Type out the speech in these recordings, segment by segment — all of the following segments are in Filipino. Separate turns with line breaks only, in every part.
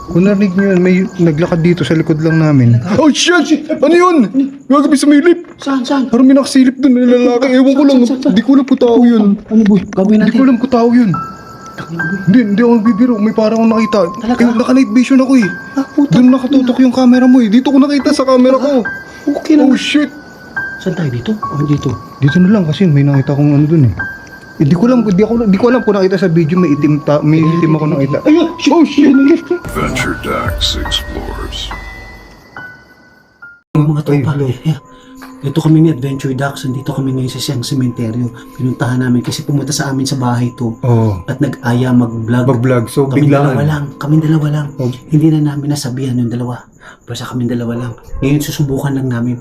Kung narinig nyo yun, may naglakad dito sa likod lang namin. Oh shit! Ano yun? Gagabi sa milip!
Saan?
Parang may nakasilip dun na lalaki. Ewan ko lang. Hindi ko alam kung tao yun.
Ano boy? Gagawin
Hindi
natin.
ko alam kung tao yun.
Tangina boy.
Hindi ako nagbibiro. May parang akong nakita.
Talaga?
Naka-night vision ako eh.
Puta.
Doon nakatutok yung camera mo eh. Dito ko nakita sa camera ko.
Okay lang.
Oh shit!
Saan tayo dito? Dito.
Dito na lang kasi may nakita akong ano dun eh. Hindi ko alam kung nakita sa video may itim ako nakita.
Ayun! Oh shit!
Venture Dax explores.
Mga tropa.
hello.
Yeah. Ito kami ni Adventure Ducks. Nandito kami ngayon sa siyang sementeryo. Pinuntahan namin kasi pumunta sa amin sa bahay to.
Oh.
At nag-aya mag-vlog.
Mag-vlog. So
Kaming dalawa
biglaan.
lang. Kaming dalawa lang.
Oh.
Hindi na namin nasabihan yung dalawa. Basta kaming dalawa lang. Ngayon susubukan lang namin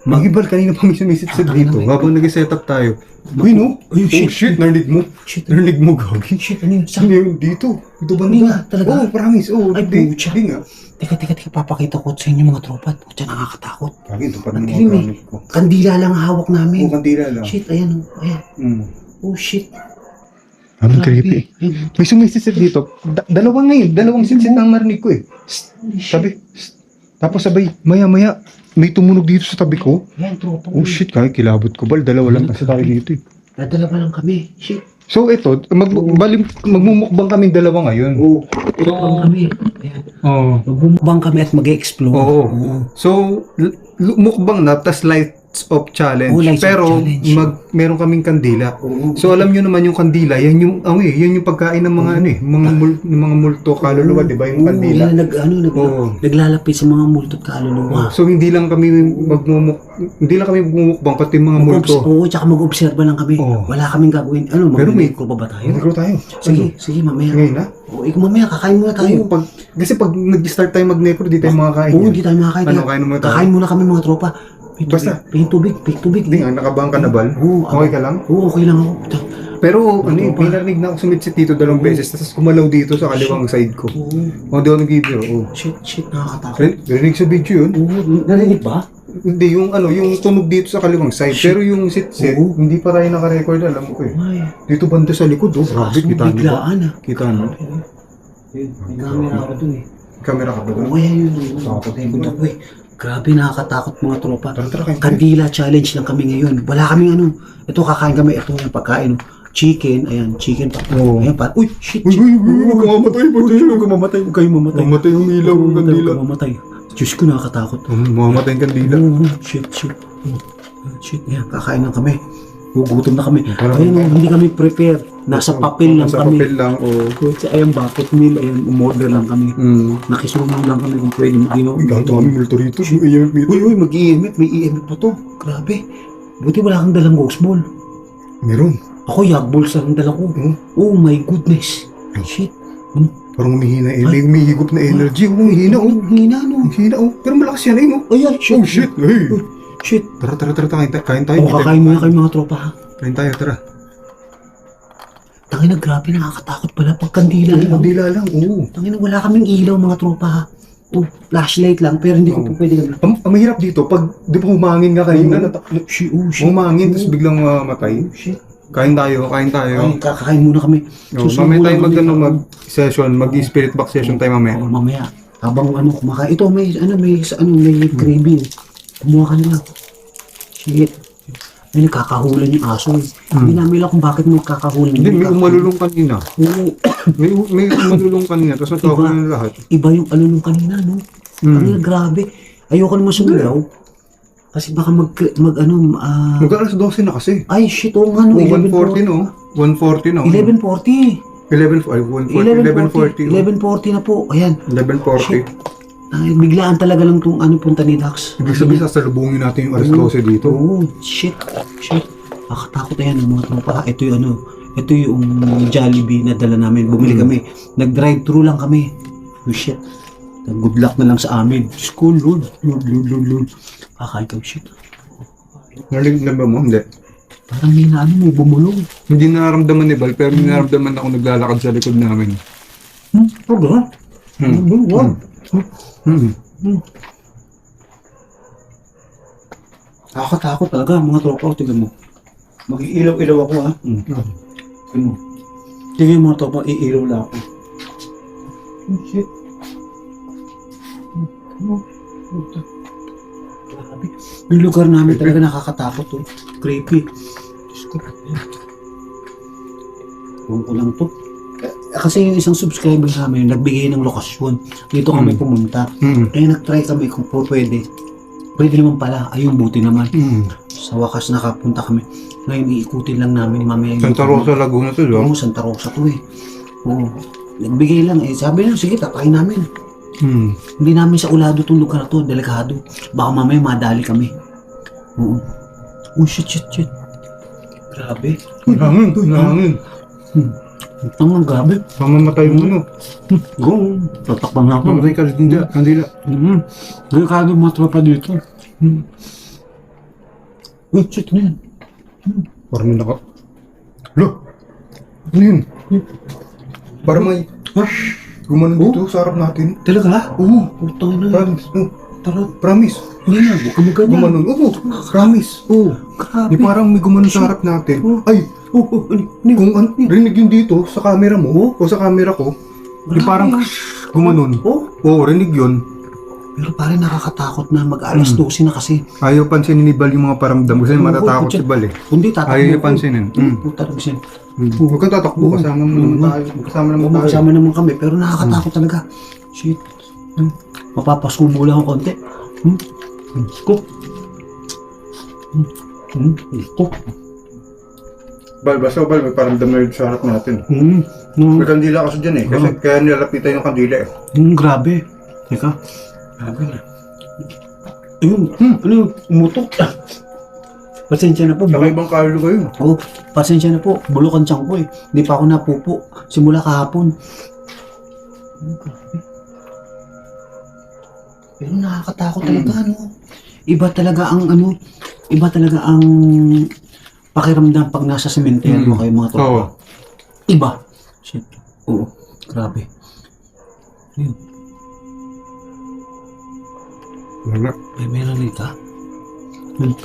Mag-ibal kanina pa may sumisit sa dito. Habang nag-set up tayo. Uy no?
Ay,
Oh shit! Narinig mo?
Shit.
Narinig mo gagi?
Shit, ano yun? Saan?
Hindi yun dito. Ito ba
Hindi nga, talaga?
Oh, promise. Oh,
Ay,
hindi.
pucha.
Hindi nga.
Teka, papakita ko sa inyo mga tropa. Pucha, nakakatakot.
Gagi, ito pa
Ang
naman
dilim
mga
eh.
gamit ko.
Kandila lang hawak namin.
Oh, kandila lang.
Shit, ayan oh. Ayan. Oh shit.
Ang
Grabe.
creepy.
Ayun.
May sumisit dito. Dalawang sitsit ang marinig ko eh.
Holy shit.
Sabi. Tapos sabay, maya-maya, may tumunog dito sa tabi ko.
Ayan, tropa.
Oh shit, kaya kilabot ko. Dalawa lang kasi tayo dito eh.
Dadalawa lang kami. Shit.
So ito, magmumukbang kami dalawa ngayon.
Oo. Mukbang kami. Ayan.
Oo.
Magbumukbang kami at mag-explore.
Oo. So, mukbang na, tas lights of challenge.
Oh, lights of
Pero,
challenge.
meron kaming kandila.
Oo.
So, alam nyo naman yung kandila, yan yung pagkain ng mga mga multo, kaluluwa, di ba? Yung kandila.
Yan,
Oo.
naglalapit sa mga multo at kaluluwa.
So, hindi lang kami magmumukbang, pati mga multo.
Oo, tsaka mag-obserba lang kami.
Oo.
Wala kaming gagawin. Ano,
Pero may-
mag-micro ba tayo?
Nagro tayo.
Sige, mamaya.
Ngayon na?
Oo, mamaya, kakain muna tayo.
Oo, kasi pag nag-start tayo mag-necro, di tayo makakain.
Oo,
yan.
hindi tayo makakain.
Ano, kain muna tayo?
Kakain muna kami mga tropa. May tubig,
Basta.
may tubig.
Hindi nga, nakabang ka na bal?
Oo,
Okay ka lang?
Oo, okay lang ako.
Pero ano yung pinarinig na ako sumitsit dito 2 beses, tapos kumalaw dito sa kaliwang side ko.
Oo.
O, di ako nag-video. Oh.
Shit, nakakatakot.
Rinig sa video yun?
Oo, narinig ba?
Hindi, yung tunog dito sa kaliwang side. Pero yung sit-sit,
Oo.
hindi pa tayo naka-record, alam ko eh.
Ay,
Dito banda sa likod, oh. Grabe,
kaso
kita niyo ba?
biglaan ah.
Kita niyo?
May camera ako dun eh.
Camera ka ba doon?
Oo, yan yun.
Takot.
Punta ko eh. Grabe, nakakatakot mga tropa.
Tara, kain tayo.
Kandila challenge lang kami ngayon. Wala kaming ano. Ito kakain kami. Ito yung pagkain. Chicken. Ayan, chicken pa.
Oo.
Ayan pa. Uy, shit.
Uy, huwag ka mamatay.
Huwag ka mamatay. Huwag kayo mamatay.
Mamatay yung ilaw, yung kandila.
Huwag ka mamatay. Diyos ko, nakakatakot.
Mamatay yung kandila.
Oo, shit. Shit, ayan, kakain lang kami. Gugutom na kami.
Parang-
Ayun, hindi kami prepare. Nasa papel lang
Nasa
kami.
papel lang, oo.
Ayan, bucket meal. Ayan, umorder lang kami. Nakisunog lang kami kung pwede mag-inom.
Uy, gato kami multo rito. Iyan dito.
Uy, mag-EMF. May EMF pa to. Grabe. Buti wala kang dalang ghost ball.
Meron.
Ako, yak balls lang ang dala ko. Oh my goodness. Shit.
Parang humihina eh. May humihigop na energy. Oh, humihina oh.
Hina, no?
Humihina oh. Pero malakas yan eh oh.
Ayan, shit.
Oh shit. Hey.
Shit.
Tara. Kain tayo.
Oh, kakain muna kayo mga tropa, ha?
Kain tayo, tara.
Tangina, grabe, nakakatakot pala pag kandila lang.
Kandila lang, oo.
Tangina, wala kaming ilaw mga tropa, ha? Oh, flashlight lang, pero hindi ko po pwede gamitin.
Ang mahirap dito, pag di ba humangin nga kanina,
Shit.
humangin, tapos biglang mamatay.
Shit.
Kain tayo.
Ay, kakain muna kami.
Oh, mamaya tayo mag-session, mag-spirit box session tayo mamaya.
Oh, mamaya. Habang kumakain. Ito, may craving. Kumuha ka na lang. Shit. May nagkakahulan yung aso. Hindi namin alam kung bakit magkakahulan.
Hindi, may umalulong kanina.
Oo.
May umalulong kanina, tapos natawa na lahat.
Iba yung alulong kanina, no? Ang grabe. Ayoko naman sumilaw. Kasi baka
Mag-alas 12 na kasi.
ay, shit, oo nga, no?
140 no? 140 no?
11:40.
1140
11:40 na po. Ayan.
1140.
Ay, biglaan talaga lang itong punta ni Dax.
Ibig sabihin, sasalubungin natin yung alas 12 dito.
Oo, shit. Nakakatakot na yan ang mga tropa. Ito yung Jollibee na dala namin. Bumili kami. Nag-drive-thru lang kami. Oh shit. Good luck na lang sa amin. Diyos ko, Lord. Kakain kami, shit.
Narinig na ba mo? Hindi.
Parang may bumulong.
Hindi nararamdaman ni Bal, pero may nararamdaman ako naglalakad sa likod namin.
Talaga? Wow. Nakakatakot talaga mga tropa. Tignan mo. Mag-iilaw-ilaw ako, ha? Tignan mo. Tignan mo mga tropa, iilaw lang ako. Oh, shit. Grabe. Yung lugar namin talaga nakakatakot oh. Creepy. Diyos ko. Ewan ko lang to. Kasi yung isang subscriber namin nagbigay ng lokasyon. Dito kami pumunta. Kaya nag-try kami kung pwede. Pwede naman pala. Ayun, buti naman. Sa wakas nakapunta kami. Ngayon iikutin lang namin mamaya.
Santa Rosa, Laguna to, di ba?
Oo, Santa Rosa to eh. Oo. Nagbigay lang eh. Sabi na, sige, tatakin namin. Hindi namin sa ulado itong lugar na to, delikado. Baka mamaya madali kami. Oo. Oh, shit. Grabe.
Nangangin.
Ang grabe.
Mamamatay mo, no?
Go. Tatakpan na ako.
Mamatay ka rin, kandila.
Delikado mga tropa dito. Uy, shit na yan.
Parang may naka... Lo! Ano yun? Parang may... Gumanon dito sa harap natin.
Talaga?
Oo.
Putang na.
Promise. Oh,
Tara.
promise.
Hindi na, huwag ka magganyan.
Gumanon. Oo. Promise. Oo.
Grabe.
Di parang may gumanon sa harap natin. Ay! Kung rinig yun dito sa camera mo o sa camera ko, di parang gumanon. Oo, rinig yun.
Pero parang nakakatakot na mag-alas 12 na kasi.
Ayaw pansinin ni Bal yung mga paramdam kasi matatakot si Bal eh.
Kundi tatakbo.
Ayaw niya pansinin.
Puta na siya.
Huwag kang tatakbo, kasama mo naman tayo. Kasama naman tayo.
Kasama naman kami, pero nakakatakot talaga. Shit. Mapapasubo lang ako konti. Ko. Ko.
Bal, basta Bal, may paramdam na yun sa harap natin. May kandila kasi dyan eh. Kasi kaya nilalapitan yung kandila eh.
Grabe. Teka. Grabe na. Ayun. Ano yung umutok? Pasensya na po.
Saka ibang Carlo kayo.
Oo, pasensya na po. Bulok ang tiyan ko eh. Hindi pa ako napupo. Simula kahapon. Grabe. Pero nakakatakot talaga, ano? Iba talaga ang pakiramdam pag nasa sementeryo kayo mga tropa.
Oo.
Iba. Shit. Oo, grabe. Ayun.
Wala.
Meron ka?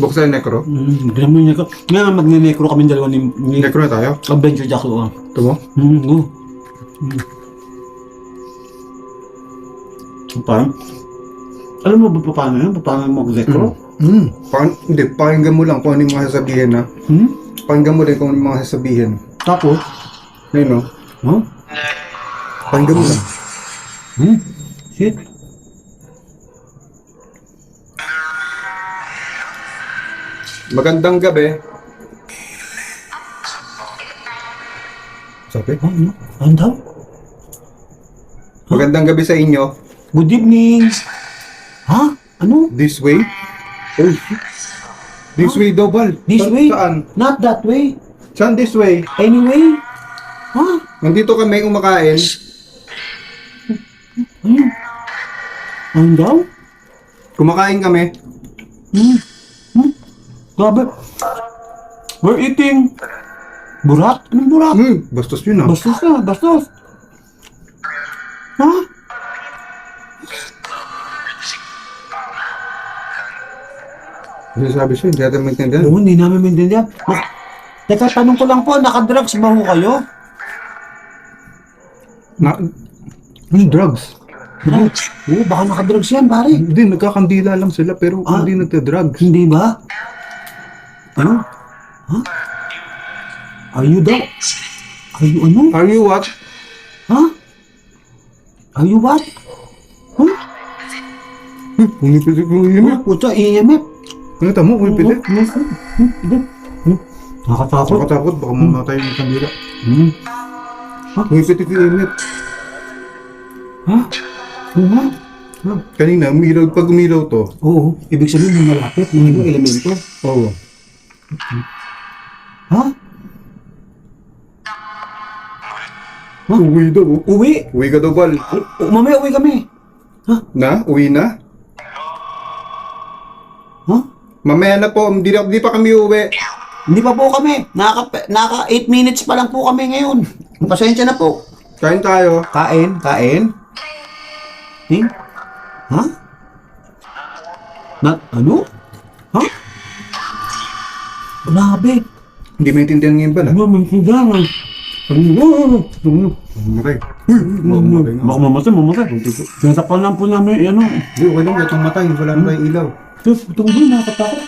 Buksan yung necro.
Hindi naman niya ka. Ngayon, magne-necro kami dalawa ni
Necro na tayo.
Adventure Jack.
Ito mo?
Go. Parang, alam mo ba paano yun? Paano mag-necro?
Hindi, pakinggan mo lang kung ano yung mga sasabihin na. Pakinggan mo din kung ano yung mga sasabihin.
Tapos,
Ayun o.
huh?
Pakinggan mo lang.
Shit.
Magandang gabi. Sabi?
Ano? Ano daw?
Magandang gabi sa inyo.
Good evening. Ha? Ano?
This way? Oh, shit. This way daw, Bal.
This way?
Saan?
Not that way.
Saan this way?
Anyway. Ha?
Nandito kami kumakain.
Ano? Ano daw?
Kumakain kami.
Grabe. We're eating. Burat? Anong burat?
Bastos yun ah.
Bastos na, bastos. Ha?
Ano sabi siya? Hindi natin maintindihan.
Oo, hindi namin maintindihan. Teka, tanong ko lang po, nakadrugs ba ho kayo?
Drugs?
Oo, baka nakadrugs yan, pare.
Hindi, nagkakandila lang sila pero hindi nagta-drugs.
Hindi ba? Ano? Ha? Are you daw? Are you ano?
Are you what?
Ha? Are you what? Huh?
Umipitik yung EMF.
Puta, EMF.
Nakita mo, umipitik.
Nakatakot.
Nakatakot, baka mamatay yung kandila. Umipitik yung EMF.
Ha? Oo nga.
Kanina, pag umilaw to.
Oo, ibig sabihin may malapit, may ibang elemento.
Oo.
Ha?
Uwi daw.
Uwi?
Uwi ka daw, Bal.
Mamaya uwi kami.
Na? Uwi na?
Ha?
Mamaya na po, hindi pa kami uwi.
Hindi pa po kami. Naka 8 minutes pa lang po kami ngayon. Pasensya na po.
Kain tayo.
Kain? Ha? Ano? Ha? Grabe.
Hindi maintindihan ngayon ba na?
Ano, maintindihan.
Mamatay. Uy, mamatay nga.
Baka mamatay. Tinatakpan lang po namin, ano.
Hindi, okay lang. Itong matay. Wala na tayong ilaw.
Ito ba, nakakatakot.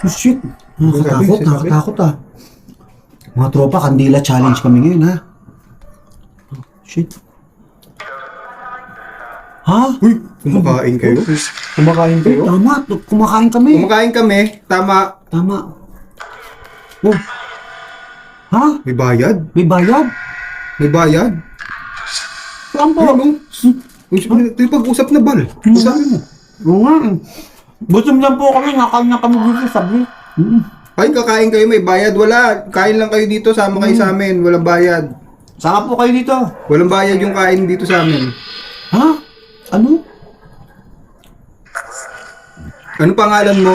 Oh, shit. Nakakatakot ah. Mga tropa, kandila challenge kami ngayon ha. Oh, shit. Ha?
Uy, kumakain kayo? Kumakain kayo?
Tama, kumakain kami.
Kumakain kami. Tama.
Tama. Oh. Ha?
May bayad?
May bayad?
May bayad?
Saan po?
Ano? Ito yung pag-usap na bal. Sabi mo.
Oo nga. Gutom lang po kami, nakain na kami dito sabi.
Ay, kakain kayo, may bayad. Wala. Kain lang kayo dito, sama kayo sa amin. Walang bayad.
Saka po kayo dito.
Walang bayad yung kain dito sa amin.
Ha? Ano?
Ano pangalan mo?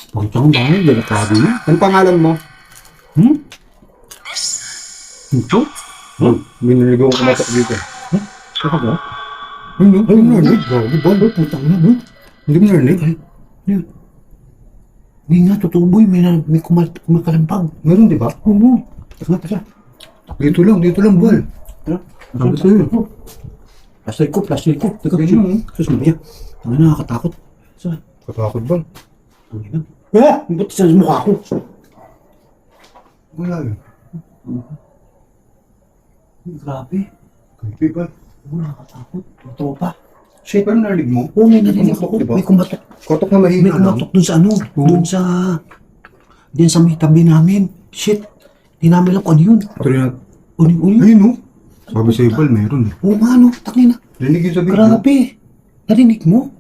Pagkang bahay, delikado na.
Ano pangalan mo?
Ito?
Binaligaw ko kumatok dito.
Saka ba?
Ano? Hindi mo narinig? Grabe ba?
Putang na,
Hindi mo narinig?
Hindi nga, totoo boy, may kumakalampag.
Meron, di ba?
Oo. Teka.
Dito lang, bal.
Tara.
Sabi sa'yo.
Plastic ko. Teka,
Ganyan, oh.
sus, mabiya. Ano nakakatakot? Saan?
Katakot ba?
Ang ina. Ba't sa mukha ko?
Wala yun.
Grabe.
Creepy ba?
Oo, nakakatakot. Ang tropa. Shit.
Pero narinig mo?
Oo, may narinig
Kumatok,
ako.
diba?
May kumatok.
Kotok na
May
mahina lang.
kumatok dun sa ano. Dun sa may tabi namin. Shit. Di namin alam kung ano yun.
Ito rin natin.
Uni.
Ayun, no? Sabi sa'yo, bal, meron eh.
Oo nga, no. Tangina.
Rinig yun sa video.
Grabe. Narinig mo?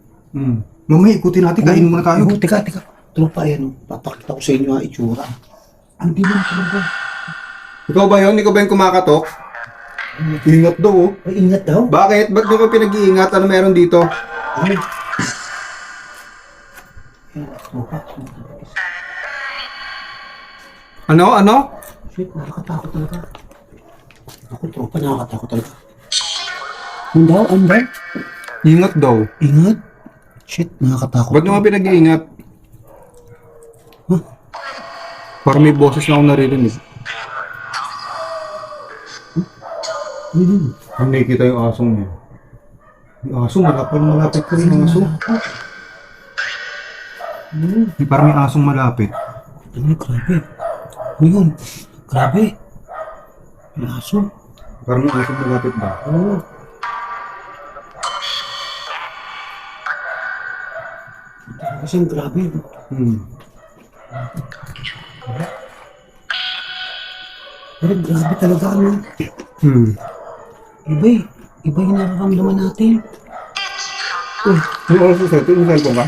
Mamaya, ikutin natin. Kainin muna tayo.
Oo, teka. Tropa, ayan, oh. Papakita ko sa inyo ang itsura. Ang dilim talaga.
Ikaw ba yun? Ikaw ba yung kumakatok? Ingat daw, oh.
Ay, ingat daw.
Bakit? Ba't nyo ka pinag-iingat? Ano meron dito?
Ay. Ayan, tropa.
Ano?
Shit, nakakatakot talaga. Ako, tropa, nakakatakot talaga. Ano daw?
Ingat daw.
Ingat. Shit, nakakatakot.
Ba't nyo ka pinag-iingat?
Huh?
Parang may boses na ako naririnig. Ang nakikita yung asong niya. Yung aso, malapit ko rin yung aso. Parang may asong malapit.
Ano, grabe. Ano yun? Grabe. May aso.
Parang may asong malapit ba?
Oo. Kasi grabe. Pero grabe talaga ano. Iba yung nararamdaman natin.
Yung oras sa ito, yung cellphone ka?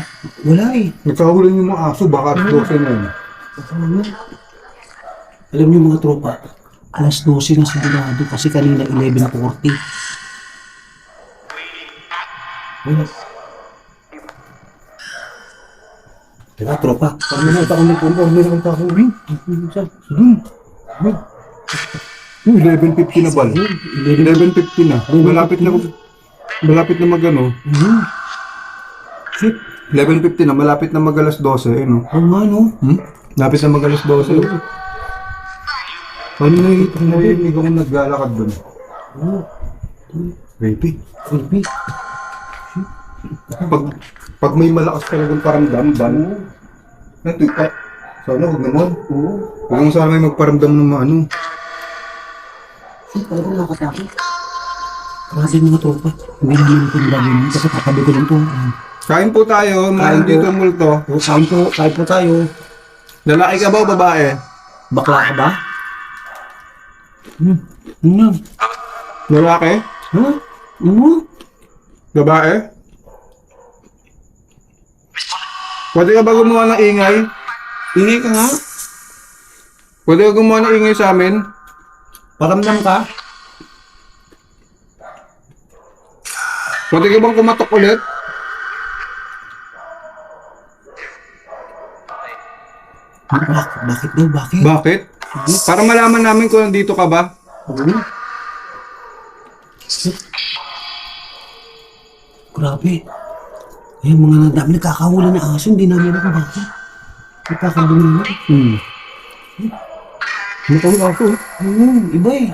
Wala eh.
Nagkahulin yung mga aso, baka 12 na yun.
Ano? Alam niyo mga tropa, alas 12 na sigurado kasi kanina 11:40. Wala. Teka, tropa.
Parang may nakita ko nagpunta, may nakita ko. Yung 11:50 na bal. 11:50 na. Malapit na magano.
Shit.
11:50 na, malapit na mag alas 12. Eh, no?
Oo nga no.
Malapit na mag alas 12. Paano narinig ako naglalakad doon?
Oo.
Creepy.
Creepy.
Pag may malakas talagang paramdam, ban. Natuka. Sana huwag naman. Huwag naman sana may magparamdam ng mga ano.
Shit, talagang nakakatakot. Grabe mga tropa. Hindi namin ito nilagay kasi katabi ko lang to.
Kain po tayo,
Kain
mga
po.
dito ang multo.
Kain po tayo.
Lalaki ka ba o babae?
Bakla ka ba? Ano?
Lalaki?
Ha? Ano?
Babae? Pwede ka ba gumawa ng ingay?
Ingay ka nga.
Pwede ka gumawa ng ingay sa amin?
Paramdam ka.
Pwede ka bang kumatok ulit?
Bakit daw? Bakit?
Bakit? Para malaman namin kung nandito ka ba?
Ano? Grabe. Eh, mga dami nagkakahula na aso, hindi namin alam kung bakit. Nagkakabuli na.
Matawag ako.
Iba eh.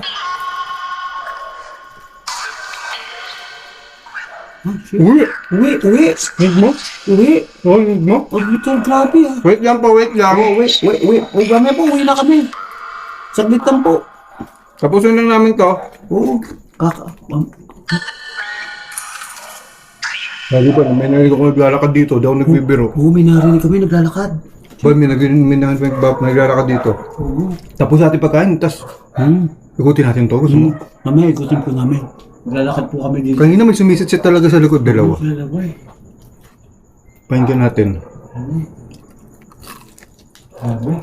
Uwi!
Uwi!
Need mo?
Uwi!
Oh, need mo?
Oh, ito, grabe ah.
Wait lang po, wait lang.
Oh, wait. Gamay po, uwi na kami. Saglit lang po.
Tapusin lang namin to.
Oo.
Sabi pa, may narinig ako naglalakad dito, daw nagbibiro.
Oo, may narinig kami, naglalakad.
Boy, may naglalakad dito.
Oo.
Tapos natin pagkain, tas ikutin natin to. Gusto mo?
Mamaya, ikutin po namin. Naglalakad po kami dito.
Kanina may sumisit talaga sa likod, dalawa.
Dalawa eh.
Pakinggan natin.
Grabe.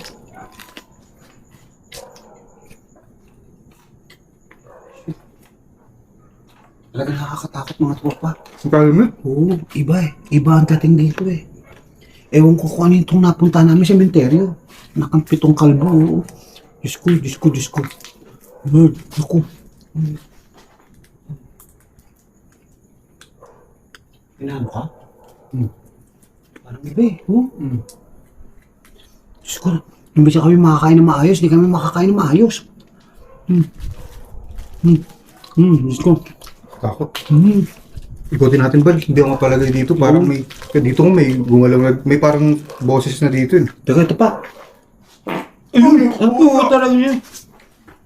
Talaga nakakatakot mga tropa.
Ang kalimit.
Oo, iba eh. Iba ang dating dito eh. Ewan ko kung ano itong napunta namin sa sementeryo. Nakampitong kalbo. Oo. Diyos ko. Lord, ako. Pinano ka? Parang iba eh. Oo. Diyos ko. Imbes na kami makakain na maayos, di kami makakain na maayos. Diyos ko.
Takot. Ikutin natin ba? Hindi ako mapalagay dito. Parang may, dito may gumalang, may parang boses na dito.
Teka, ito pa. Ayun, ang puto talaga niya.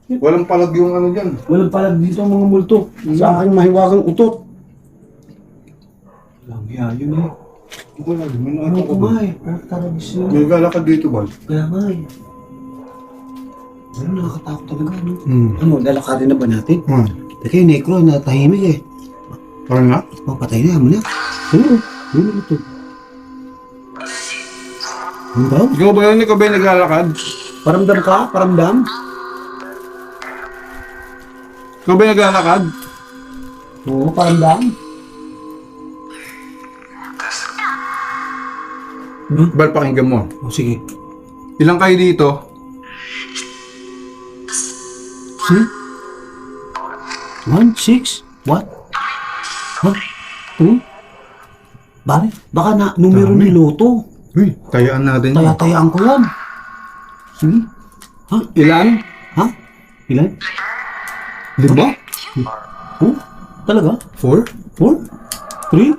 Walang palag yung ano dyan.
Walang palag dito ang mga multo. Sa aking mahiwagang utot. Walang hiya yun eh.
Wala, may
Ano
nakita
ko
ko
nga
ba?
eh. Parang talaga siya.
May naglalakad dito ba?
Kaya nga eh. Ano, nakakatakot talaga, no?
Hmm.
Ano, lalakadin na ba natin? Teka, yung necro, natahimik eh.
Parang nga?
Oh, patay na, mo na. Oo, yun ito. Ano daw?
Ikaw ba yun? Ikaw ba yung naglalakad?
Paramdam ka? Paramdam?
Ikaw ba yung naglalakad?
Oo, paramdam.
Bal, pakinggan mo.
Oh, sige.
Ilang kayo dito?
See? 1, 6, what? Huh? 2? Bakit? Baka na numero
Dami.
ni Loto.
Uy, tayaan natin yun.
Taya-tayaan ko yan. Sige. Ha?
Ilan?
Ha? Ilan?
5?
Oh? Talaga?
4?
4? 3?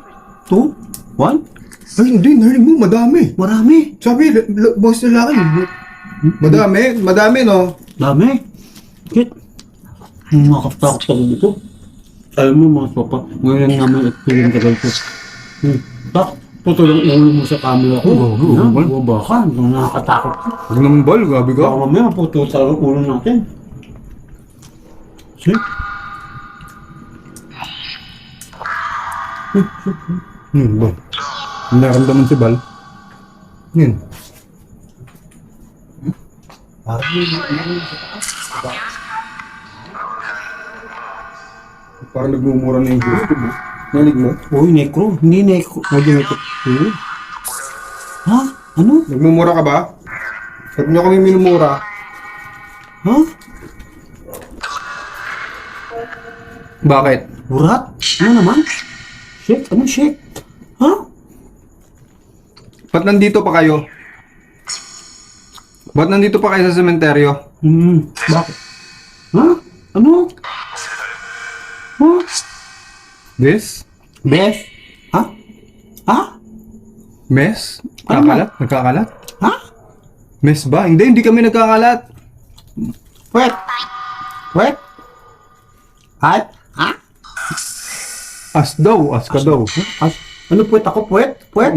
2? 1?
Ay, hindi. Narinig mo, madami.
Marami.
Sabi, boss lalaki. Madami, no?
Dami. Kit. Nakakatakot ka dito. Alam mo mga tropa, ngayon lang naman experience tagal ko. Tak, tutulong ulo mo sa camera ko. Baba ka, nakakatakot ka.
Huwag naman bal, gabi ka.
Baka mamaya mapututal ang ulo natin. See?
Bal. Naramdaman si Bal. Yun.
Parang
Parang nagmumura na yung gusto mo. Nanig mo?
uy, necro. Hindi necro.
Naging ito.
Ha? Ano?
Nagmumura ka ba? Ba't niyo kami minumura?
Ha?
Bakit?
Burat? Ano naman? Shake? Ano shake? Ha?
Ba't nandito pa kayo? Ba't nandito pa kayo sa sementeryo?
Bakit? Ha? Ano? Ha?
This?
Beth? Ha? Ha?
Mess?
Ano
Nagkakalat? Nagkakalat?
Ha?
Mess ba? Hindi kami nagkakalat.
Pwet? Pwet? Hat? Ha?
As daw, as ka daw.
As, ano pwet ako? Pwet? Pwet?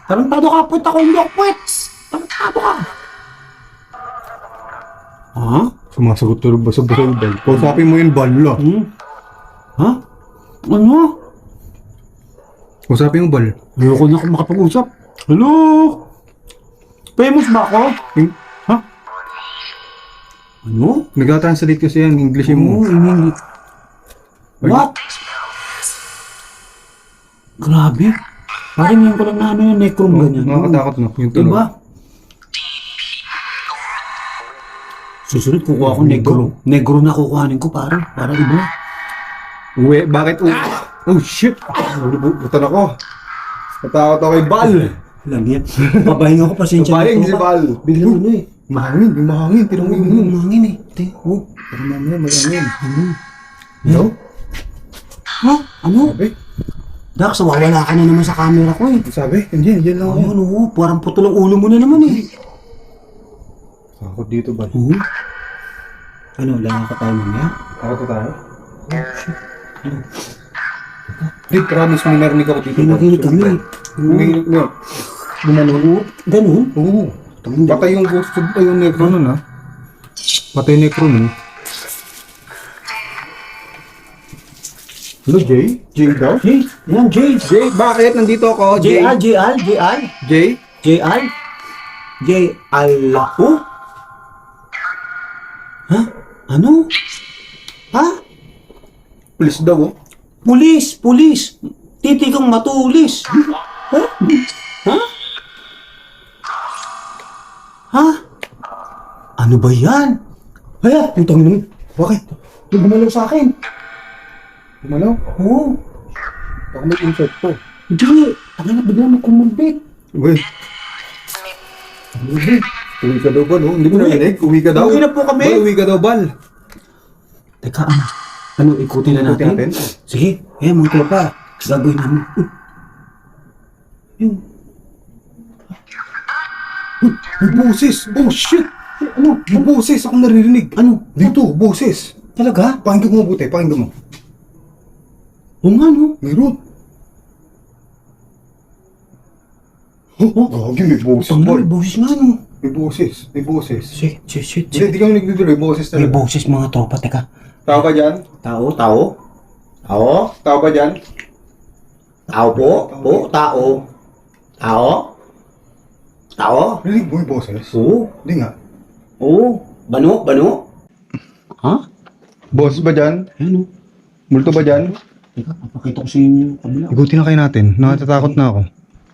Tarantado ka, pwet ako, hindi ako pwet! Tarantado ka! Ha?
Sumasagot tulog ba sa Bal? Kausapin mo yun, Bal.
Ha? Ano?
Kausapin mo, Bal.
Ayoko na ako makapag-usap. Hello? Famous ba ako?
Ha?
Ano?
Nag-translate kasi yan, English mo.
hindi. What? Grabe. Parang yung ko lang na ano yung necrom ganyan.
Nakakatakot na, yung tunog.
Diba? Susunod kukuha ko negro. Negro na kukuhanin ko para iba.
Uwe, bakit uwe? Oh shit! Butan ako. Natakot ako kay Bal.
Alam niya. Papahinga ko, pasensya na
Papahinga si
tropa.
Bal.
Biglang ano eh.
Mahangin, may mahangin. Tignan mo yung
Mahangin eh. Te, oh.
Pero mamaya may hangin.
Ano? Ha? Ano?
Sabi?
Dax, wawala ka na naman sa camera ko eh.
Sabi? Yan lang ako.
Ano, oh, parang putol ang ulo mo na naman eh.
Takot dito, Bal.
Oo. Ano, lalaka tayo mamaya?
Takot tayo? Di, promise may narinig ako dito.
May nakinig kami.
May narinig.
Gumanon? Ganun?
Oo. Patay yung ghost, ay yung necro nun ha. Patay yung necro nun. Ano, Jay? Jay daw?
Jay, yan Jay.
Jay, bakit? Nandito ako, Jay.
JR.
Jay?
JR? Allahu? Ha? Ano? Ha?
Please daw, oh.
Pulis! Titikang matulis! Ha? Ha? Ha? Ano ba yan? Kaya, putang naman.
Bakit?
Yung gumalaw sa akin.
Gumalaw?
Oo.
Baka may insert po.
Hindi. Tangin na bigla mo kumulbit.
Uy. Uwi ka daw, Bal, oh. Hindi mo narinig? Uwi ka daw.
Uwi na po kami.
Bal, uwi ka daw, Bal.
Teka, ano, ikutin na
Ikutin
natin?
natin?
Sige, mga tropa. Gagawin namin. Yung,
May boses. Oh, shit.
ano?
May boses. Ako naririnig.
Ano?
Dito, boses.
Talaga?
Pakinggan mo mabuti, pakinggan mo.
Oo nga, no?
Meron. Oh, gagi, may boses,
Tangin,
Bal.
may boses nga, no?
May boses. May boses.
Shit.
Hindi kami nagduduro. May boses
May
talaga.
boses, mga tropa. Teka.
Tao ka dyan?
Tao?
Tao ka dyan?
Tao po? Tao?
Rinig mo yung boses?
Oo.
Hindi nga.
Oo. Bano? Ha?
Boses ba dyan?
Ayan, no?
Multo ba dyan?
Teka, papakita ko sa inyo yung kabila.
Ikutin na kayo natin. Nakatatakot na ako.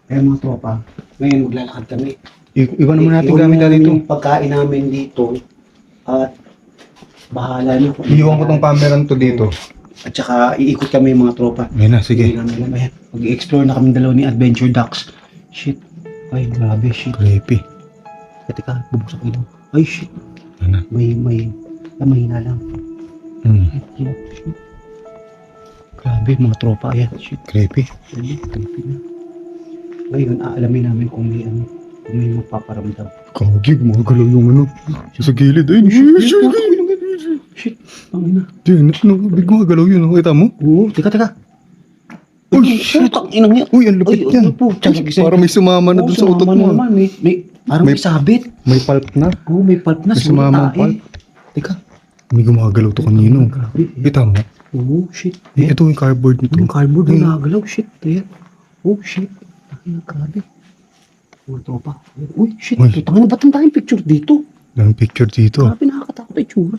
Eh, mga tropa. Ngayon, maglalakad kami.
Iwan naman natin
Iwan
gamit na
namin
dito.
yung pagkain namin dito. At bahala na.
Iiwan ko tong camera to dito.
At saka iikot kami mga tropa.
Ayun na, sige.
Hindi namin alam. Ayan, mag-i-explore na kami dalawa ni Adventure Ducks. Shit. Ay, grabe, shit.
Creepy.
Teka, bubuksan ko ilaw. Ay, shit.
Ano?
Mahina lang. Shit. Grabe, mga tropa. Ayan, shit.
Creepy.
Creepy na. Ngayon, aalamin namin kung may mapaparamdam.
Kagi, gumagalaw yung ano. Sa gilid. Ay,
Shit, tangina.
Gumagalaw yun. Kita mo?
Oo, teka.
Uy, shit.
Tangina niya.
Uy, ang lupit
Ay,
yan.
ano po?
Parang may sumama na dun sa utot mo.
Naman, parang may sabit.
May pulp na.
Oo, may pulp na.
May sumama ang pulp.
Teka.
May gumagalaw to kanino.
Grabe.
Kita mo?
Oo, shit.
Ito yung cardboard nito.
Yung cardboard na nagalaw. Shit, ayan. Oh, shit. Tangina, grabe. Mga tropa. Uy, shit.
Uy.
Tangina, ba't ang tayong picture dito?
Daming picture dito.
Grabe, nakakatakot yung tsura.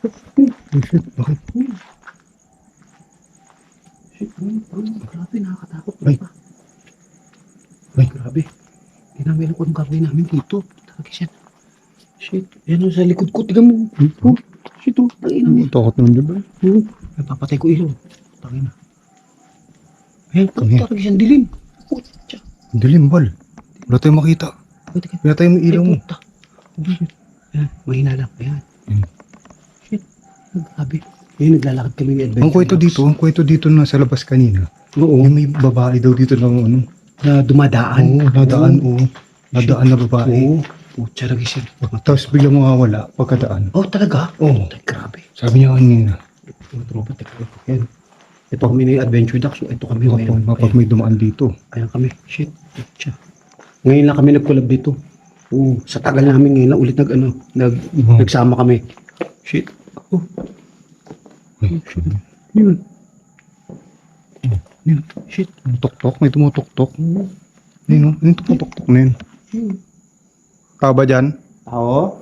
Oh, shit. Bakit?
Shit, grabe, nakakatakot.
Ay.
Ay, grabe. Hindi namin alam kung anong gagawin namin dito. Talaga siya. Shit, yan o sa likod ko. Tignan mo. Oh, shit o. Tangina mo.
Takot naman, di ba?
Oo. Napapatay ko ilaw. Tangina. Ayan,
Tangina.
talaga siyang dilim. Oh, tiyan.
Dilim, Bal. Wala tayong makita.
Teka.
Pinatay mo ilaw mo.
Ay, puta. Ayan, mahina lang. Ayan. Shit. Grabe. Ngayon, naglalakad kami ni Adventure
Ang kwento dito na sa labas kanina.
Oo.
Yung may babae daw dito ng ano.
Na dumadaan.
Oo, nadaan, oo. Nadaan na babae.
Oo. Putya lagi siya.
Tapos biglang mawawala pagkadaan.
Oh, talaga?
Oo.
Ay, grabe.
Sabi niya kanina,
Mga tropa, teka. Yan. Ito kami ni Adventure Ducks. So, ito kami ngayon.
kapag may dumaan dito.
Ayan kami. Shit. Putya. Ngayon lang kami nag-collab dito. Oo. Sa tagal namin ngayon lang ulit nagsama kami. Shit. Oh.
Ay,
Yun. Yun. Shit.
Tumutok-tok, may tumutok-tok.
Oo.
Ayun, no? Yung tumutok-tok na yun. Tao ba dyan?
Tao?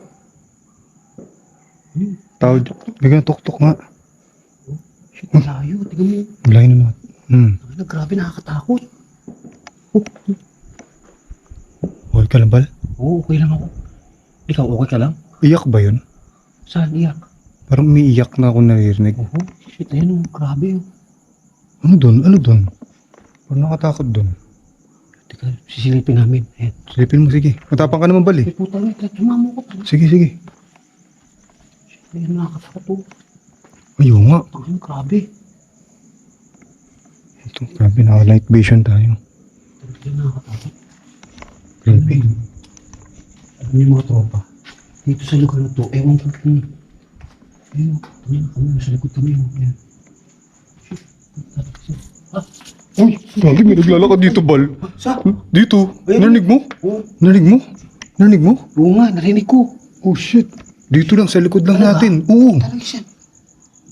Tao, bigyan tok-tok nga.
Shit, malayo. Tingnan mo.
Layo na naman.
Grabe, nakakatakot.
Okay ka lang, Bal?
Oo, okay lang ako. Ikaw, okay ka lang?
Iyak ba yun?
Saan iyak?
Parang umiiyak na ako naririnig.
Oo. Shit, ayan o. Grabe o.
Ano dun? Ano dun? Parang nakatakot dun.
Sisilipin namin. Ayan.
Silipin mo, sige. Matapang ka naman, Bal, eh.
Ay, puta na. Tumamo ko.
Sige, sige.
Ayan, nakakatakot po.
Ayaw nga.
Ang grabe.
Ito, grabe, naka-night vision tayo.
Ayan, nakakatakot.
Grabe.
Alam niyo mga tropa, dito sa lugar na to, ewan ko kung... Ayun, kami, nasa likod kami. Ayan.
Uy, grabe, may naglalakad dito, Bal.
Sa?
Dito.
Ayun.
Narinig mo?
Oo.
Narinig mo? Narinig mo?
Oo nga, narinig ko.
Oh, shit. Dito lang, sa likod lang
Talaga?
natin. Oo.
Talaga siya.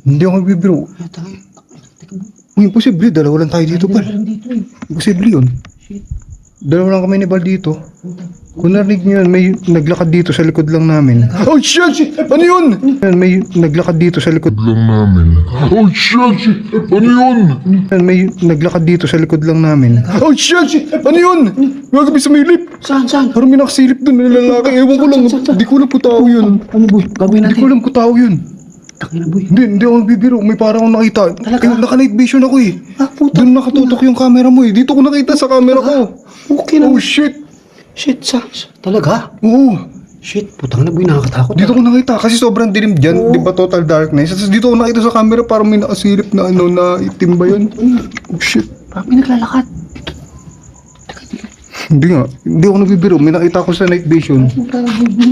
Hindi ako bibiro.
Ay, talaga. Teka mo.
Uy, imposible. Dalawa lang tayo dito, Bal.
Ay, dito eh.
Imposible yun.
Shit.
Dalawa lang kami ni Bal dito.
Puta.
Kung narinig nyo yun, may naglakad dito sa likod lang namin. Oh, shit! Ano yun? May naglakad dito sa likod
Lang namin. Oh shit! Ano yun?
May naglakad dito sa likod lang namin. Oh, shit! Ano yun? May sumilip.
Saan, saan?
Parang may nakasilip doon na lalaki. Ewan ko lang. Di ko alam kung tao yun.
Ano boy? Gagawin
Di
natin.
ko alam kung tao yun.
Tangina boy.
Hindi ako nagbibiro. May parang akong nakita.
Talaga?
Eh, naka-night vision ako eh.
Ah, puta.
Doon nakatutok yung camera mo eh. Dito ko nakita sa camera ko.
Okay na.
Oh, shit.
Shit, talaga?
Oo.
Shit, putang na boy, nakakatakot.
Dito ko nakita kasi sobrang dilim dyan. Di ba total darkness? Tapos dito ko nakita sa camera parang may nakasilip na ano na itim ba yun? Oh, shit.
Parang may naglalakad.
Hindi nga. Hindi ako nagbibiro. May nakita ko sa night vision.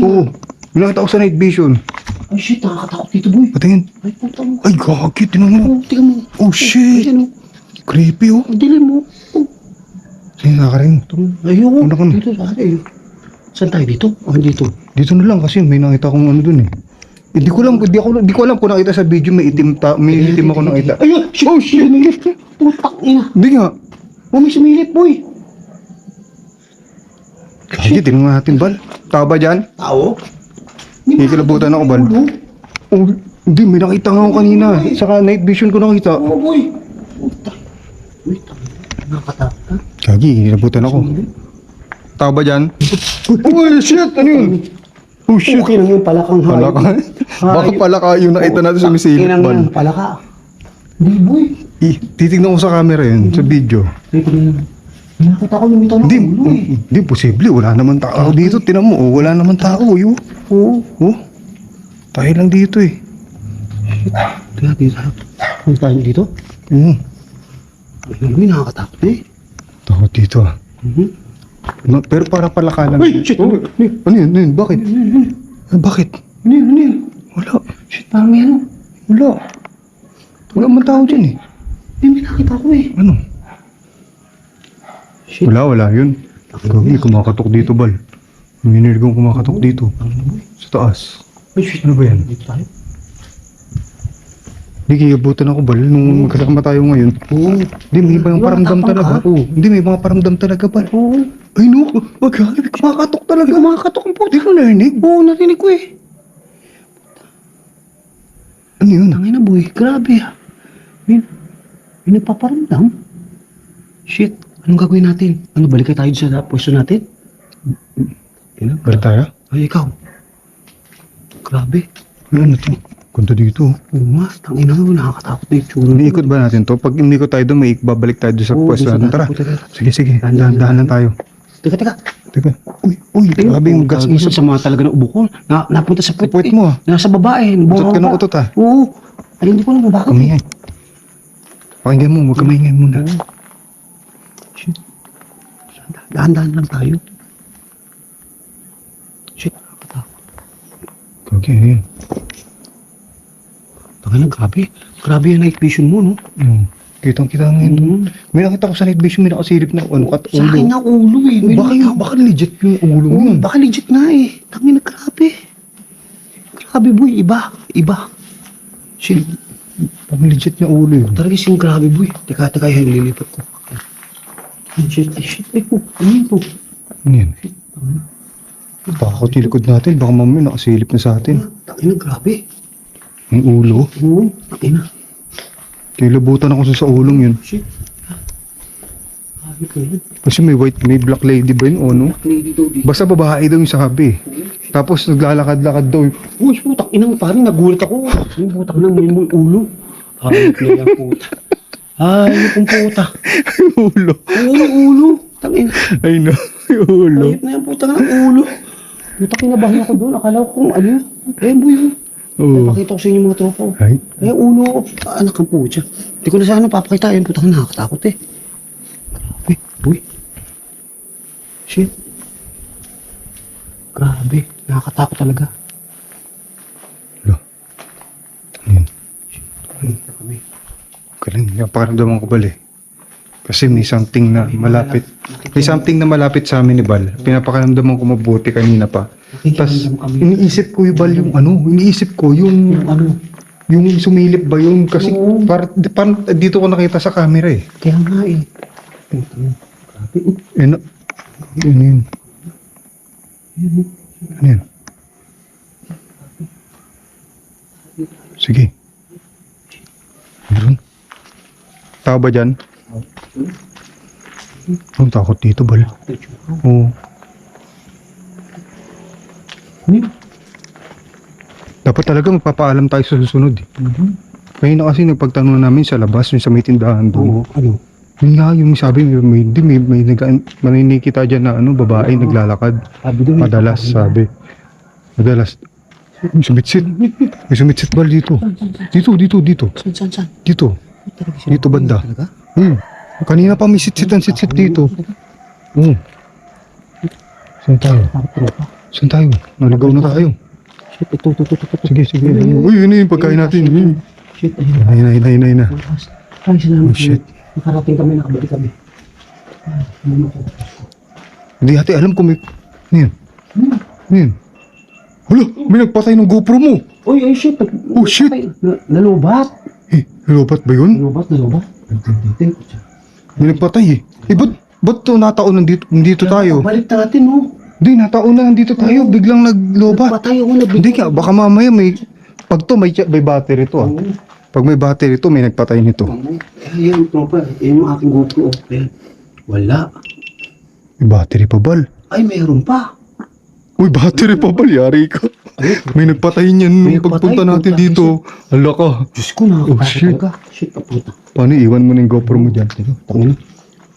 Oo. May nakita ko sa night vision.
Ay shit, nakakatakot dito boy.
Patingin.
Ay putang.
Ay, gagi. Tinan mo.
Oh, tingnan mo.
Oh, shit.
Ayan oh.
Creepy oh.
Ang dilim mo. Oh.
Sige, nakakarin.
Ayoko.
Una ka na.
Dito sa akin. Saan tayo dito? O dito?
Dito na lang kasi may nakita akong ano dun eh. Hindi ko alam kung nakita sa video may itim ako nakita.
Ayun! Shit! Oh shit! Putang ina.
Hindi nga.
Oh, may sumilip boy.
Sige, tingnan natin, Bal. Tao ba dyan?
Tao?
Kikilabutan ako, Bal. Oh, hindi, may nakita nga ako kanina. Saka night vision ko nakita.
Oh boy. Putang. Uy, nakakatakot ha?
Gagi, kikilabutan ako. Tao ba dyan? Oh, shit! Ano yun? Oh, shit!
Okay lang yun, palakang hayop.
Palaka. Baka palaka yung nakita natin sa misilip,
Inang
Bal.
yan, palaka. Hindi boy.
Titignan ko sa camera yun, sa video.
Dito na yan. Nakita ko lumitaw ng
Hindi,
ulo eh.
hindi, posible. Wala naman tao dito. Tinan mo, oh, wala naman tao. Yun.
Oo.
Oh, tayo lang dito eh.
Kaya dito. Kung tayo dito?
Oo.
Ay, nakakatakot eh.
Takot dito ah. Pero parang palaka lang.
Ay, shit!
Oh, ano yun? Ano yun? Bakit? Bakit?
Ano yun? Ano yun?
Wala.
Shit, parang may ano.
Wala. Wala man tao dyan eh.
May nakita ko eh.
Ano?
Shit.
Wala yun. May kumakatok dito, Bal. May narinig kong kumakatok dito. Sa taas.
Ay, shit.
Ano ba yan?
Dito tayo.
Hindi, kiyabutan ako, Bal. Nung magkasama tayo ngayon.
Oo.
Hindi, may ibang paramdam
tapang
talaga.
ka?
Oo. Hindi, may mga paramdam talaga, Bal.
Oo.
Ay, no. Magkakabi. Kumakatok talaga.
Kumakatok ang puti.
Hindi ko narinig.
Oo, narinig ko eh.
Ano yun?
Tangina boy, grabe ah. May nagpaparamdam. Shit, anong gagawin natin? Ano, balik tayo sa pwesto natin?
Balik tayo?
Ay, ikaw. Grabe.
Ano to? Kunto dito.
Oo nga, tangina mo, nakakatakot na yung tsura.
Iniikot ba natin to? Pag inikot tayo doon, may babalik tayo doon sa
Oo,
pwesto
doon sa
natin. Tara.
tara.
Sige, sige. Dahan-dahan lang tayo.
Teka.
Teka. Uy, grabe yung gas mo
Isa
sa
sa mga talaga ng ubo ko. Napunta sa puwet.
puwet mo ah.
Nasa babae.
Utot ka ng utot ah.
Oo. Ay, hindi ko alam kung bakit.
Kamingay. Pakinggan mo, huwag kamingay muna.
Shit. Dahan-dahan lang tayo. Shit, nakakatakot.
Okay, ayun.
Tangina, grabe. Grabe yung night vision mo, no?
Kitang-kita ngayon doon. May nakita ko sa night vision, may nakasilip na ano, kat
Sa akin
ulo.
na ulo eh.
Baka legit yung ulo mo
Oo,
yun.
baka legit na eh. Tangina, grabe. Grabe boy, iba. Shit,
Pag legit yung ulo yun.
talaga siyang grabe boy. Teka, yung lilipat ko. Ay, shit. Ano yun to?
Ano yan? Baka yung likod natin, baka mamaya nakasilip na sa atin.
Tangina, grabe.
Yung ulo.
Oo, tangina.
Kilabutan ako sa ulong yun.
Shit. Grabe ko yun.
Kasi may black lady ba yun o no?
Lady daw dito.
Basta babae daw yung sabi. Tapos naglalakad-lakad daw.
Uy, putak, inang parang nagulat ako. Yung putak na may ulo. Ay, kaya puta. Ay, yung puta.
ulo.
Oo, yung ulo. Tangin.
Ay no, yung ulo.
Ayop na yan, putang ng ulo. Puta, kinabahan ako doon. Akala ko kung ano yun. Ayun, boy.
Oo.
Pakita ko sa inyo mga tropa.
Ay,
Ay, ulo ko. Anak ng putya. Hindi ko na sana papakita. Ayun, putang nakakatakot eh. Grabe, boy. Shit. Grabe. Nakakatakot talaga.
lo. Ayun.
Ay, kami.
Galing, napakaramdaman ko bali. Kasi may something na malapit. May something na malapit sa amin ni Bal. Pinapakaramdaman ko mabuti kanina pa. Tapos,
Nakikiramdam kami.
iniisip ko yung Bal, yung ano, iniisip ko yung,
Ano?
yung sumilip ba yun? Kasi
Oo.
parang dito ko nakita sa camera eh.
Kaya nga eh. Putang. Grabe.
Ano yun? Ano yun? Sige. Meron. Tao ba dyan? Ang takot dito, Bal. Oo. Dapat talaga magpapaalam tayo sa susunod eh. Kaya na kasi nagpagtanong namin sa labas, yung sa may tindahan doon.
Oo, ano?
Yun nga, yung sabi, may nakikita dyan na ano, babae naglalakad.
Sabi doon.
Madalas, sabi. Madalas. May sumitsit. May sumitsit Bal dito. Dito.
San?
Dito.
Talaga siya.
Dito banda.
Talaga?
Kanina pa may sitsit dito. Oo. Saan tayo?
Tropa.
Saan tayo? Naligaw na tayo.
Shit, ito.
Sige. Uy, yun yung pagkain natin.
Shit, ayun.
Ayun na.
Ay, salamat.
Oh, shit.
Nakarating kami, nakabalik kami.
Hindi ate, alam ko may... Ano yun? Hala, may nagpatay ng GoPro mo.
Uy, shit.
Oh, shit.
Nalubat.
Lobat ba yun?
Nalubat.
May nagpatay eh. Ba't to nataon nandito tayo?
Balik natin, no?
Hindi, nataon na nandito tayo. Biglang naglobat.
Patay ako na.
Hindi ka, baka mamaya may... Pag to, may battery to ah. Pag may battery to, may nagpatay nito.
Ayun, tropa. Ayun yung aking GoPro. Ayan. Wala.
May battery pa, Bal.
Ay, meron pa.
Uy, battery pa, Bal. Yari ka. May nagpatay niyan
May
nung pagpunta
nagpatay,
natin
puta.
dito. Hala ka.
Diyos ko, nakakatakot
shit.
talaga. Shit, kaputa.
Paano iwan mo na yung GoPro mo dyan?
Tangin.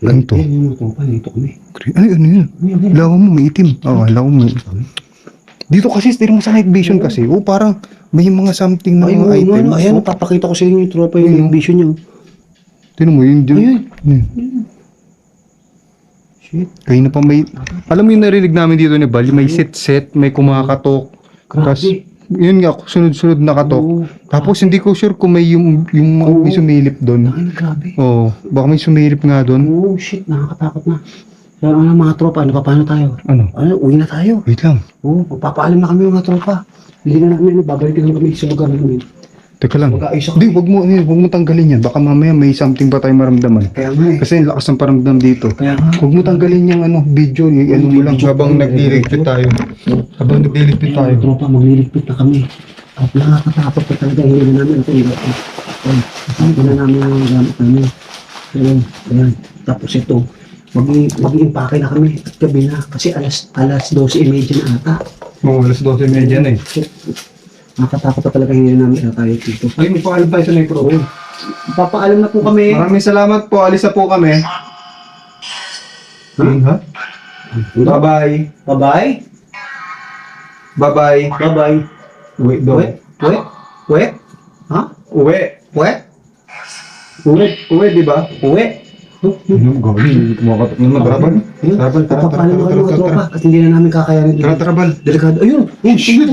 Ano to?
Ayun yung tropa. Dito kami.
Ano yun? Lawa mo, may itim. Oo, lawa mo. Dito kasi, stereo mo sa night vision kasi. O, parang may mga something na
Ay,
mga items.
ayan, papakita ko sa inyo yung tropa yung vision niya.
Tinan mo, yun.
Ayun.
Shit. Kaya na pa may... Alam mo yung narinig namin dito ni Bal, may set, may kumakatok. Tapos,
Grabe.
yun nga, sunod-sunod na katok.
Oo.
Tapos, hindi ko sure kung may may sumilip doon.
Ay, grabe.
Oo, baka may sumilip nga doon.
Oh, shit, nakakatakot na. So, ano mga tropa, ano pa, paano tayo?
Ano?
Uwi na tayo.
Wait lang.
Oo, magpapaalam na kami mga tropa. Hindi na namin, babalik na kami sa lugar namin.
Teka lang.
Mag-aayos ako.
Hindi, wag mo tanggalin yan. Baka mamaya may something pa tayo maramdaman.
Kaya nga eh.
Kasi ang lakas ng paramdam dito.
Kaya nga.
Huwag mo tanggalin yung video, yung ano mo lang habang nagliligpit tayo. Habang nagliligpit tayo.
Mga tropa, magliligpit na kami. At nakakatakot pa talaga, hindi na namin ito iba. Hindi na namin ang gamit namin. Ayan. Tapos ito, mag-impake na kami at gabi na. Kasi alas 12:30 na ata.
Mga alas 12:30 na eh.
Shit. Nakakatakot pa talaga, hindi na namin tayo dito.
Ay, magpaalam tayo sa Negro.
Papaalam na po kami.
Maraming salamat po. Alis na po kami. Ha? Bye-bye.
Bye-bye.
Bye-bye.
Bye-bye.
Wait daw.
Uwi? Ha?
Uwi.
Uwi?
Uwi, di ba?
Uwi?
Ano, gawin. Kumakatok naman. Tara, Bal.
Papaalam na kayo mga tropa at hindi na namin kakayanin dito.
Tara, Bal.
Delikado. Ayun!
Oh, shit!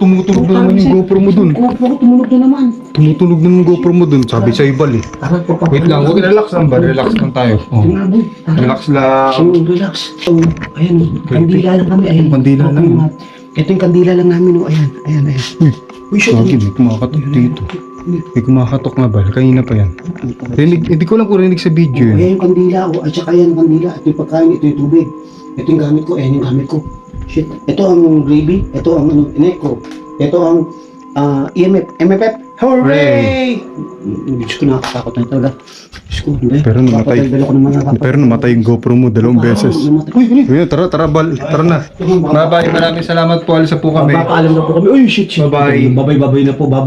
Tumutunog na naman yung GoPro mo dun.
GoPro tumunog na naman.
Tumutunog na yung GoPro mo dun. Sabi sa'yo, Bal eh.
Tara, papaalam.
Wait lang, huwag relax lang ba? Relax lang tayo. Oh.
Tingnan, tara.
Relax lang.
Relax. Oh, ayan, kandila lang kami. Ayan.
Kandila lang.
Ito yung kandila lang namin. Oh. Ayan. Uy, shit.
Lagi, may kumakatok dito. May kumakatok nga, Bal. Kanina pa yan. Hindi ko lang kung rinig sa video yun.
Ayan yung kandila. Oh. At saka ayan yung kandila. Ito yung pagkain. Ito yung tubig. Ito yung gamit ko. Ayan yung gamit ko. Shit. Ito ang gravy. Ito ang Eneco. Ito ang MFF. Hooray! Diyos ko, nakakatakot na talaga. Diyos ko, hindi.
Pero namatay.
Papadaldal ako naman nakapag.
Pero namatay yung GoPro mo 2 beses.
Namatay. Uy,
Yun, tara, Bal. Tara na. Bye-bye. Maraming salamat po. Alis na po kami.
Papaalam na po kami. Uy, shit.
Bye-bye.
Bye-bye na po.